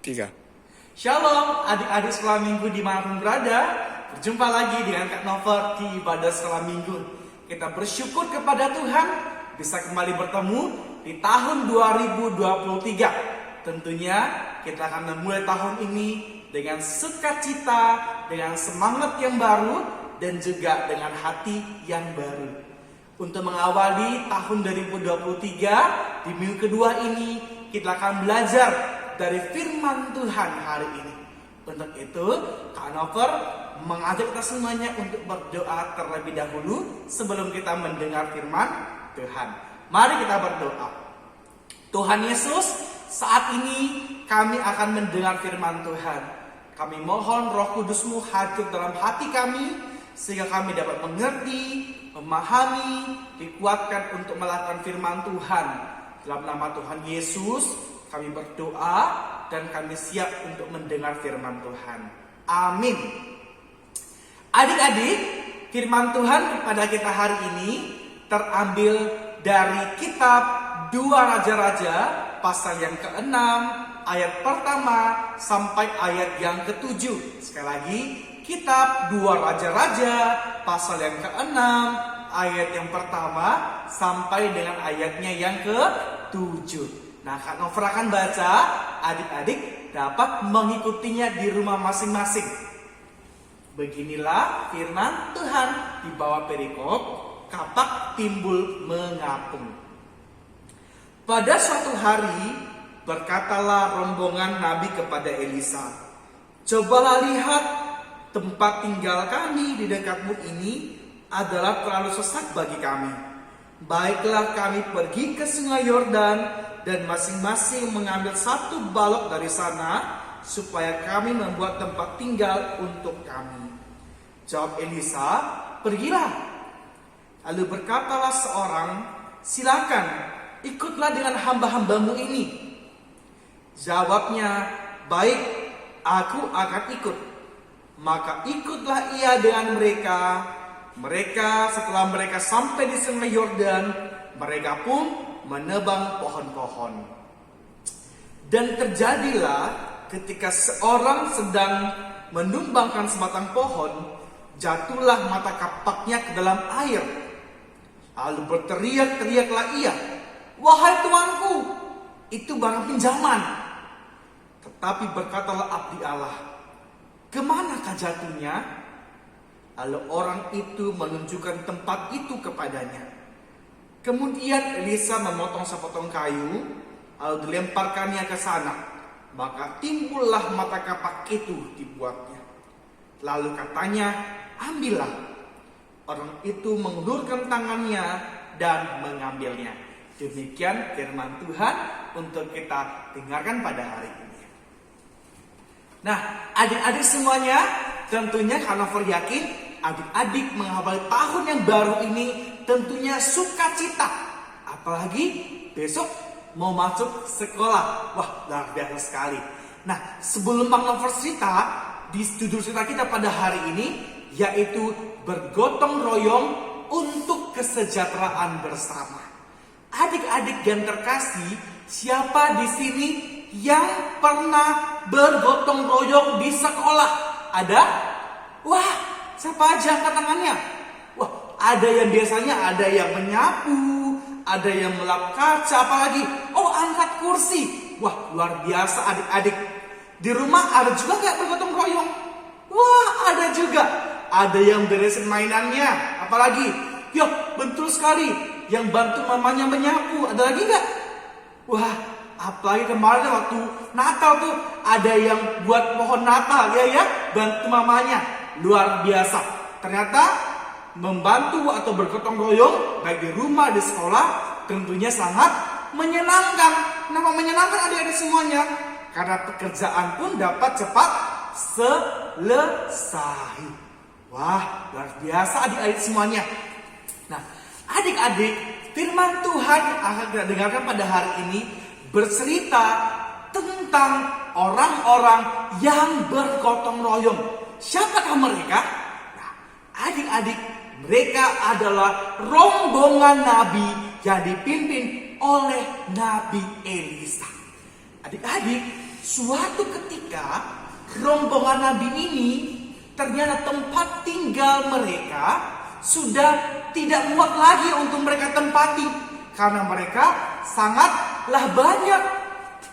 Tiga. Shalom adik-adik sekolah minggu dimanapun berada. Berjumpa lagi dengan Kak Nover di ibadah sekolah minggu. Kita bersyukur kepada Tuhan bisa kembali bertemu di tahun 2023. Tentunya kita akan memulai tahun ini dengan sukacita, dengan semangat yang baru, dan juga dengan hati yang baru. Untuk mengawali tahun 2023, di minggu kedua ini kita akan belajar dari firman Tuhan hari ini. Untuk itu, Kak Nover mengajak kita semuanya untuk berdoa terlebih dahulu sebelum kita mendengar firman Tuhan. Mari kita berdoa. Tuhan Yesus, saat ini kami akan mendengar firman Tuhan. Kami mohon Roh Kudus-Mu hadir dalam hati kami, sehingga kami dapat mengerti, memahami, dikuatkan untuk melakukan firman Tuhan. Dalam nama Tuhan Yesus, kami berdoa dan kami siap untuk mendengar firman Tuhan. Amin. Adik-adik, firman Tuhan kepada kita hari ini terambil dari kitab 2 Raja-Raja pasal yang ke-6 ayat pertama sampai ayat yang ke-7. Sekali lagi, kitab 2 Raja-Raja pasal yang ke-6 ayat yang pertama sampai dengan ayatnya yang ke-7. Nah, Kak Nover akan baca, adik-adik dapat mengikutinya di rumah masing-masing. Beginilah firman Tuhan di bawah perikop, kapak timbul mengapung. Pada suatu hari, berkatalah rombongan Nabi kepada Elisa, "Cobalah lihat, tempat tinggal kami di dekatmu ini adalah terlalu sesak bagi kami. Baiklah kami pergi ke sungai Yordan dan masing-masing mengambil satu balok dari sana, supaya kami membuat tempat tinggal untuk kami." Jawab Elisa, "Pergilah." Lalu berkatalah seorang, "Silakan, ikutlah dengan hamba-hambamu ini." Jawabnya, "Baik, aku akan ikut." Maka ikutlah ia dengan mereka. Setelah mereka sampai di sungai Yordan, mereka pun menebang pohon-pohon. Dan terjadilah ketika seorang sedang menumbangkan sebatang pohon, jatuhlah mata kapaknya ke dalam air. Lalu berteriak-teriaklah ia, "Wahai tuanku, itu barang pinjaman." Tetapi berkatalah abdi Allah, "Kemanakah jatuhnya?" Lalu orang itu menunjukkan tempat itu kepadanya. Kemudian Elisa memotong sepotong kayu, lalu dilemparkannya ke sana. Maka timbullah mata kapak itu dibuatnya. Lalu katanya, "Ambillah." Orang itu mengulurkan tangannya dan mengambilnya. Demikian firman Tuhan untuk kita dengarkan pada hari ini. Nah, adik-adik semuanya, tentunya Kak Nover yakin adik-adik mengawali tahun yang baru ini tentunya sukacita. Apalagi besok mau masuk sekolah. Wah, luar biasa sekali. Nah, sebelum Kak Nover cerita, di judul cerita kita pada hari ini yaitu bergotong royong untuk kesejahteraan bersama. Adik-adik yang terkasih, siapa di sini yang pernah bergotong royong di sekolah? Ada? Wah, siapa aja angkat tangannya? Wah, ada yang biasanya ada yang menyapu, ada yang melap kaca, apalagi angkat kursi. Wah, luar biasa adik-adik. Di rumah ada juga gak bergotong royong? Wah, ada juga. Ada yang beresin mainannya, apalagi betul sekali, yang bantu mamanya menyapu. Ada lagi gak? Wah, apalagi kemarin waktu Natal tuh ada yang buat pohon Natal ya, bantu mamanya. Luar biasa. Ternyata membantu atau bergotong royong baik di rumah, di sekolah tentunya sangat menyenangkan. Kenapa menyenangkan adik-adik semuanya? Karena pekerjaan pun dapat cepat selesai. Wah, luar biasa adik-adik semuanya. Nah, adik-adik, firman Tuhan yang akan kita dengarkan pada hari ini bercerita tentang orang-orang yang bergotong royong. Siapakah mereka? Nah, adik-adik, mereka adalah rombongan Nabi yang dipimpin oleh Nabi Elisa. Adik-adik, Suatu ketika rombongan nabi ini ternyata tempat tinggal mereka sudah tidak muat lagi untuk mereka tempati, karena mereka sangatlah banyak,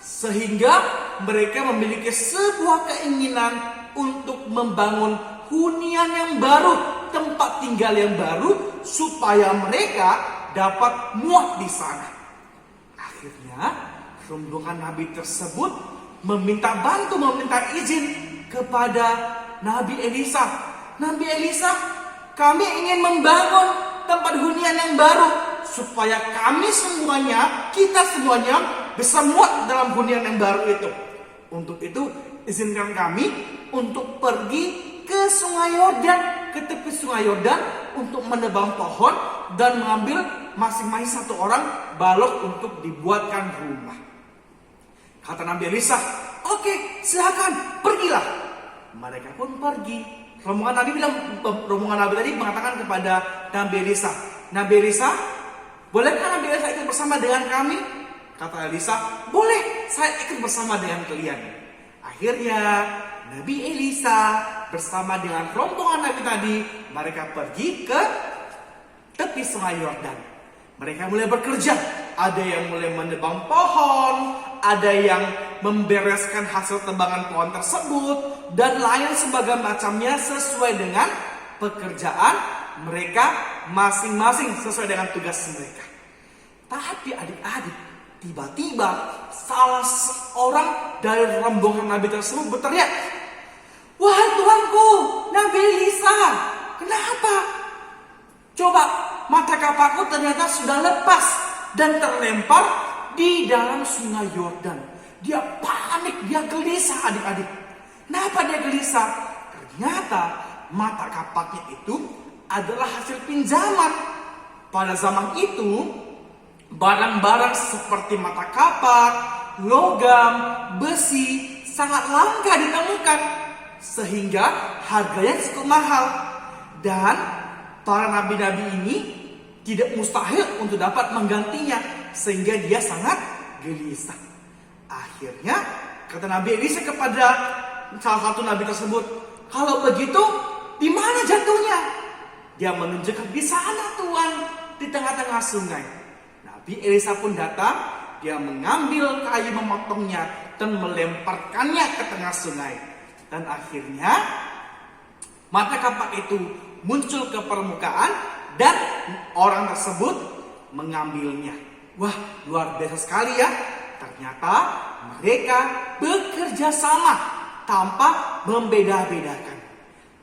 sehingga mereka memiliki sebuah keinginan untuk membangun hunian yang baru, tempat tinggal yang baru, supaya mereka dapat muat di sana. Akhirnya rombongan nabi tersebut meminta izin kepada Nabi Elisa. Nabi Elisa, kami ingin membangun tempat hunian yang baru supaya kita semuanya bisa muat dalam hunian yang baru itu. Untuk itu, izinkan kami untuk pergi ke Sungai Yordan, ke tepi Sungai Yordan, untuk menebang pohon dan mengambil masing-masing satu orang balok untuk dibuatkan rumah. Kata Nabi Elisa, oke, silakan, pergilah. Mereka pun pergi. Rombongan Nabi tadi mengatakan kepada Nabi Elisa, Nabi Elisa, bolehkah Nabi Elisa ikut bersama dengan kami? Kata Elisa, boleh, saya ikut bersama dengan kalian. Akhirnya Nabi Elisa bersama dengan rombongan Nabi tadi, mereka pergi ke tepi Sungai Yordan. Mereka mulai bekerja. Ada yang mulai menebang pohon, ada yang membereskan hasil tebangan pohon tersebut, dan lain sebagainya macamnya sesuai dengan pekerjaan mereka masing-masing, sesuai dengan tugas mereka. Tapi adik-adik, tiba-tiba salah seorang dari rombongan Nabi tersebut berteriak, "Wahai tuanku, Nabi Elisa, kenapa? Coba, mata kapakku ternyata sudah lepas dan terlempar di dalam Sungai Yordan." Dia panik, dia gelisah adik-adik. Kenapa dia gelisah? Ternyata mata kapaknya itu adalah hasil pinjaman. Pada zaman itu, barang-barang seperti mata kapak, logam, besi sangat langka ditemukan, sehingga harganya cukup mahal. Dan para nabi-nabi ini tidak mustahil untuk dapat menggantinya, sehingga dia sangat gelisah. Akhirnya kata Nabi Elisa kepada salah satu nabi tersebut, "Kalau begitu, di mana jatuhnya?" Dia menunjukkan, "Di sana Tuhan, di tengah-tengah sungai." Nabi Elisa pun datang, dia mengambil kayu, memotongnya dan melemparkannya ke tengah sungai. Dan akhirnya mata kapak itu muncul ke permukaan dan orang tersebut mengambilnya. Wah, luar biasa sekali ya. Ternyata mereka bekerja sama tanpa membeda-bedakan.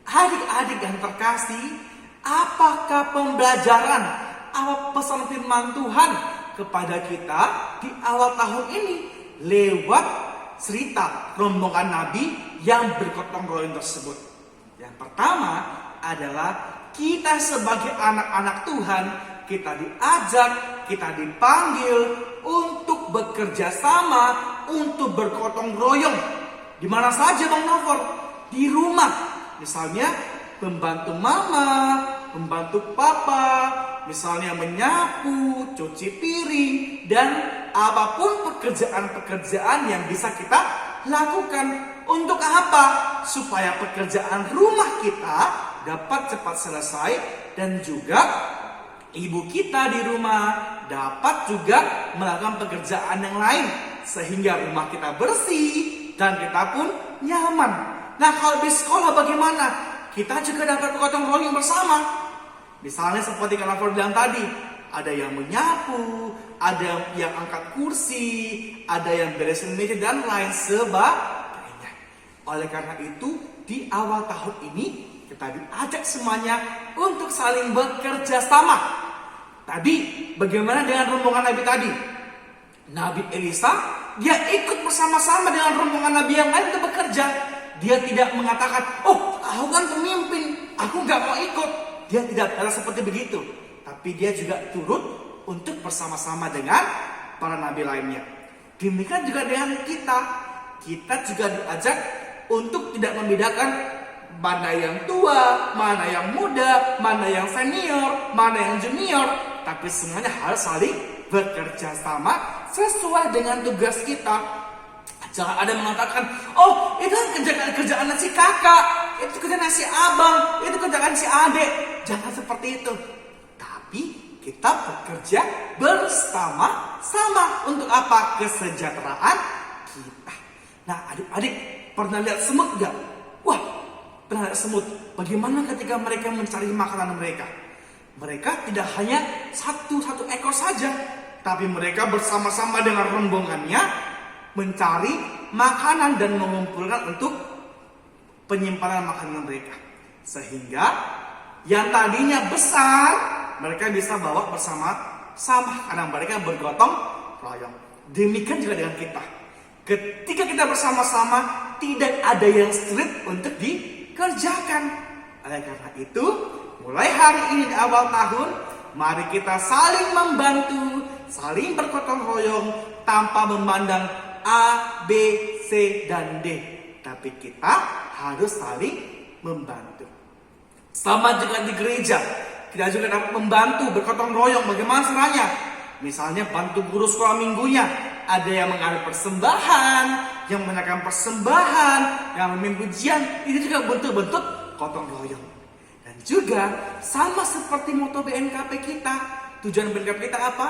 Adik-adik yang terkasih, apakah pembelajaran, apa pesan firman Tuhan kepada kita di awal tahun ini lewat cerita rombongan nabi yang bergotong royong tersebut? Yang pertama adalah kita sebagai anak-anak Tuhan, kita diajak, kita dipanggil untuk bekerja sama, untuk bergotong royong. Di mana saja Bang Nofor? Di rumah. Misalnya membantu mama, membantu papa, misalnya menyapu, cuci piring, dan apapun pekerjaan-pekerjaan yang bisa kita lakukan. Untuk apa? Supaya pekerjaan rumah kita dapat cepat selesai, dan juga ibu kita di rumah dapat juga melakukan pekerjaan yang lain, sehingga rumah kita bersih dan kita pun nyaman. Nah, kalau di sekolah bagaimana? Kita juga dapat bergotong royong bersama. Misalnya seperti yang Nofor bilang tadi, ada yang menyapu, ada yang angkat kursi, ada yang beresin meja dan lain sebagainya. Oleh karena itu, di awal tahun ini kita diajak semuanya untuk saling bekerja sama. Tadi bagaimana dengan rombongan Nabi tadi? Nabi Elisa, dia ikut bersama-sama dengan rombongan Nabi yang lain untuk bekerja. Dia tidak mengatakan, "Oh, aku kan pemimpin, aku gak mau ikut." Dia tidak berkata seperti begitu. Tapi dia juga turut untuk bersama-sama dengan para nabi lainnya. Demikian juga dengan kita. Kita juga diajak untuk tidak membedakan mana yang tua, mana yang muda, mana yang senior, mana yang junior. Tapi semuanya harus saling bekerja sama sesuai dengan tugas kita. Jangan ada mengatakan, oh itu kerjaan si kakak, itu kerjaan si abang, itu kerjaan si adik. Jangan seperti itu. Tapi kita bekerja bersama-sama. Untuk apa? Kesejahteraan kita. Nah, adik-adik pernah lihat semut gak? Wah, pernah lihat semut. Bagaimana ketika mereka mencari makanan mereka? Mereka tidak hanya satu ekor saja, tapi mereka bersama-sama dengan rombongannya mencari makanan dan mengumpulkan untuk penyimpanan makanan mereka. Sehingga yang tadinya besar mereka bisa bawa bersama-sama karena mereka bergotong royong. Demikian juga dengan kita. Ketika kita bersama-sama, tidak ada yang sulit untuk dikerjakan. Oleh karena itu, mulai hari ini di awal tahun, mari kita saling membantu, saling bergotong royong tanpa memandang A, B, C, dan D. Tapi kita harus saling membantu. Sama juga di gereja, kita juga dapat membantu, bergotong royong. Bagaimana caranya? Misalnya bantu guru sekolah minggunya. Ada yang mengambil persembahan, yang menaikkan persembahan, yang memimpin ujian. Itu juga bentuk-bentuk gotong royong. Dan juga sama seperti moto BNKP kita. Tujuan BNKP kita apa?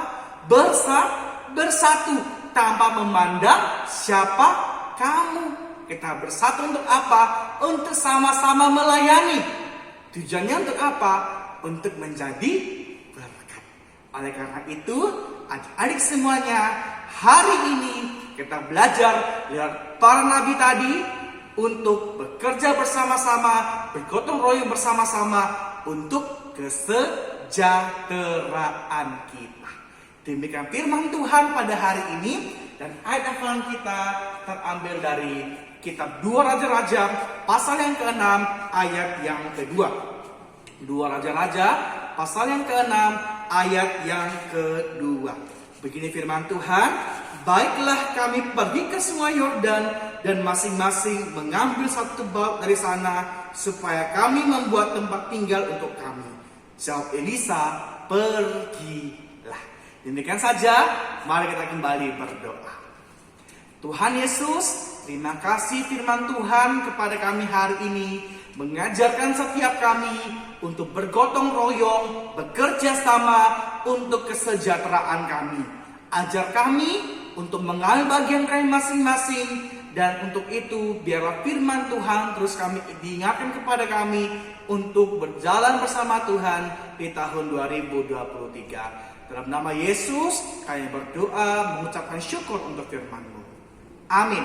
Bersatu tanpa memandang siapa kamu. Kita bersatu untuk apa? Untuk sama-sama melayani. Tujuannya untuk apa? Untuk menjadi berkat. Oleh karena itu, adik-adik semuanya, hari ini kita belajar lihat para nabi tadi untuk bekerja bersama-sama, bergotong royong bersama-sama untuk kesejahteraan kita. Demikian firman Tuhan pada hari ini, dan ayat hafalan kita terambil dari kitab 2 Raja-Raja pasal yang ke-6 ayat yang kedua. 2 Raja-Raja pasal yang ke-6 ayat yang kedua. Begini firman Tuhan, baiklah kami pergi ke sungai Yordan dan masing-masing mengambil satu baut dari sana supaya kami membuat tempat tinggal untuk kami. Jawab Elisa, pergilah. Demikian saja, mari kita kembali berdoa. Tuhan Yesus, terima kasih firman Tuhan kepada kami hari ini, mengajarkan setiap kami untuk bergotong royong, bekerja sama untuk kesejahteraan kami. Ajar kami untuk mengambil bagian kami masing-masing, dan untuk itu biarlah firman Tuhan terus kami diingatkan kepada kami untuk berjalan bersama Tuhan di tahun 2023. Dalam nama Yesus kami berdoa mengucapkan syukur untuk firman-Mu. Amin.